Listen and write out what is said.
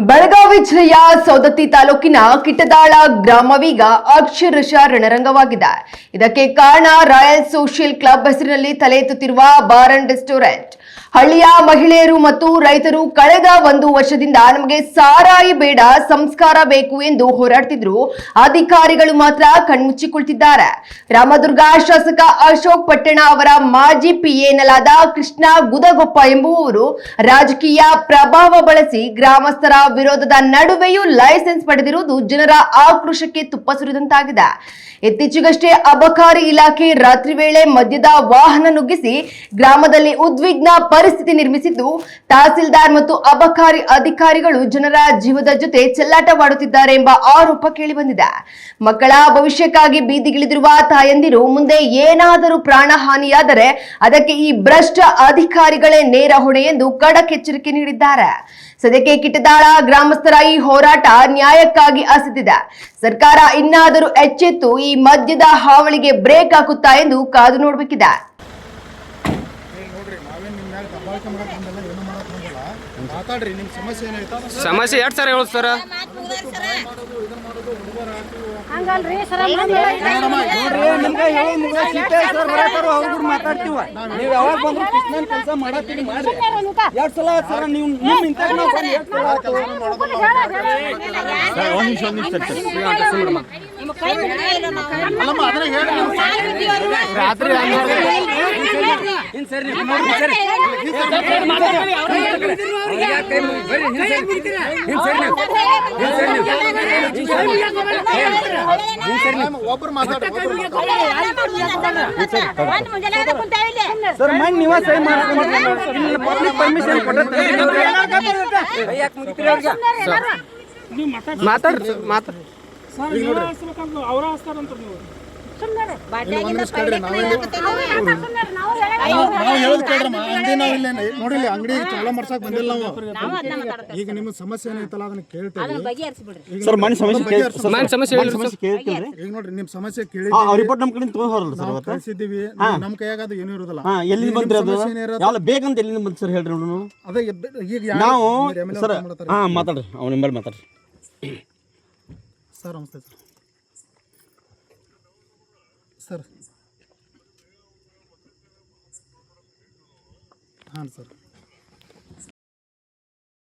ಬೆಳಗಾವಿ ಜಿಲ್ಲೆಯ ಸೌದತ್ತಿ ತಾಲೂಕಿನ ಕಿಟದಾಳ ಗ್ರಾಮವೀಗ ಅಕ್ಷರಶಃ ರಣರಂಗವಾಗಿದೆ. ಇದಕ್ಕೆ ಕಾರಣ ರಾಯಲ್ ಸೋಷಿಯಲ್ ಕ್ಲಬ್ ಹೆಸರಿನಲ್ಲಿ ತಲೆ ಎತ್ತುತ್ತಿರುವ ಬಾರ್ ಅಂಡ್ ರೆಸ್ಟೋರೆಂಟ್. ಹಳ್ಳಿಯ ಮಹಿಳೆಯರು ಮತ್ತು ರೈತರು ಕಳೆದ 1 ವರ್ಷದಿಂದ ನಮಗೆ ಸಾರಾಯಿ ಬೇಡ, ಸಂಸ್ಕಾರ ಬೇಕು ಎಂದು ಹೋರಾಡ್ತಿದ್ರು. ಅಧಿಕಾರಿಗಳು ಮಾತ್ರ ಕಣ್ಮುಚ್ಚಿಕೊಳ್ತಿದ್ದಾರೆ. ರಾಮದುರ್ಗ ಶಾಸಕ ಅಶೋಕ್ ಪಟ್ಟಣ ಅವರ ಮಾಜಿ ಪಿಎ ಎನ್ನಲಾದ ಕೃಷ್ಣ ಗುದಗೊಪ್ಪ ಎಂಬುವವರು ರಾಜಕೀಯ ಪ್ರಭಾವ ಬಳಸಿ ಗ್ರಾಮಸ್ಥರ ವಿರೋಧದ ನಡುವೆಯೂ ಲೈಸೆನ್ಸ್ ಪಡೆದಿರುವುದು ಜನರ ಆಕ್ರೋಶಕ್ಕೆ ತುಪ್ಪ ಸುರಿದಂತಾಗಿದೆ. ಇತ್ತೀಚೆಗಷ್ಟೇ ಅಬಕಾರಿ ಇಲಾಖೆ ರಾತ್ರಿ ವೇಳೆ ಮದ್ಯದ ವಾಹನ ನುಗ್ಗಿಸಿ ಗ್ರಾಮದಲ್ಲಿ ಉದ್ವಿಗ್ನ ಪರಿಸ್ಥಿತಿ ನಿರ್ಮಿಸಿದ್ದು, ತಹಸೀಲ್ದಾರ್ ಮತ್ತು ಅಬಕಾರಿ ಅಧಿಕಾರಿಗಳು ಜನರ ಜೀವದ ಜೊತೆ ಚೆಲ್ಲಾಟವಾಡುತ್ತಿದ್ದಾರೆ ಎಂಬ ಆರೋಪ ಕೇಳಿಬಂದಿದೆ. ಮಕ್ಕಳ ಭವಿಷ್ಯಕ್ಕಾಗಿ ಬೀದಿಗಿಳಿದಿರುವ ತಾಯಂದಿರು ಮುಂದೆ ಏನಾದರೂ ಪ್ರಾಣ ಹಾನಿಯಾದರೆ ಅದಕ್ಕೆ ಈ ಭ್ರಷ್ಟ ಅಧಿಕಾರಿಗಳೇ ನೇರ ಹೊಣೆ ಎಂದು ಖಡಕ್ ಎಚ್ಚರಿಕೆ ನೀಡಿದ್ದಾರೆ. ಸದ್ಯಕ್ಕೆ ಕಿಟದಾಳ ಗ್ರಾಮಸ್ಥರ ಈ ಹೋರಾಟ ನ್ಯಾಯಕ್ಕಾಗಿ ಹಸಿದಿದೆ. ಸರ್ಕಾರ ಇನ್ನಾದರೂ ಎಚ್ಚೆತ್ತು ಈ ಮದ್ಯದ ಹಾವಳಿಗೆ ಬ್ರೇಕ್ ಹಾಕುತ್ತಾ ಎಂದು ಕಾದು ನೋಡಬೇಕಿದೆ. ಸಮಸ್ಯೆ ಎರಡು ಸರ್ ಹೇಳು ಸರ್. ಮಾತಾಡ್ತೀವ ನೀವು ಯಾವಾಗ ಬಂದ್ರು ಕೃಷ್ಣನ್ ಕೆಲಸ ಮಾಡತ್ತೀರಿ ಮಾಡ್ರಿ. 2 ಸಲ ಸರ್ ನೀವು ರಾತ್ರಿ ಒಬ್ರು ಮಾತಾಡ್ರಿ ಸರ್ ಮನ್ ನೀವ ಸಹಿ ಮಾಡ್ಕೊಂಡು ಪಬ್ಲಿಕ್ ಪರ್ಮಿಷನ್ ಕೊಟ್ಟರೆ ಮಾತಾಡ್ರಿ ಮಾತಾಡ್ರಿ ಅವ್ರ ಹಸ್ತಾರಂತ ನೀವು ನೋಡಿಲ್ಲ ಅಂಗಡಿ ಚಾಲ ಮಾಡ್ಸಕ್ ಬಂದಿಲ್ಲ ನಾವು. ಈಗ ನಿಮ್ಮ ಸಮಸ್ಯೆ ಏನೈತಲ್ಲ ಅದನ್ನ ಕೇಳ್ತೀವಿ ಸರ್. ಮನೆ ಸಮಸ್ಯೆ ಈಗ ನೋಡ್ರಿ ನಿಮ್ ಸಮಸ್ಯೆ ಕೇಳಿ ರಿಪೋರ್ಟ್ ನಮ್ ಕಡೆ ತಗೊಂಡ್ರಲ್ಲ ಸರ್ ಅವತ್ತು ಕಳಿಸಿದ್ದೀವಿ. ನಮ್ ಕೈಯಾಗ ಅದು ಏನೂ ಇರೋದಿಲ್ಲ. ಎಲ್ಲಿ ಬಂದ್ರಿ ಅದು ಯಾವ ಬೇಕಂತ ಎಲ್ಲಿಂದ ಬಂತು ಸರ್ ಹೇಳ್ರಿ ನೋಡು. ಅದೇ ಈಗ ನಾವು ಸರ್ ಮಾತಾಡ್ರಿ ಅವ್ನ ನಿಂಬಲ್ಲಿ ಮಾತಾಡ್ರಿ ಸರ್. ನಮಸ್ತೆ ಸರ್. ಹಾಂ ಸರ್.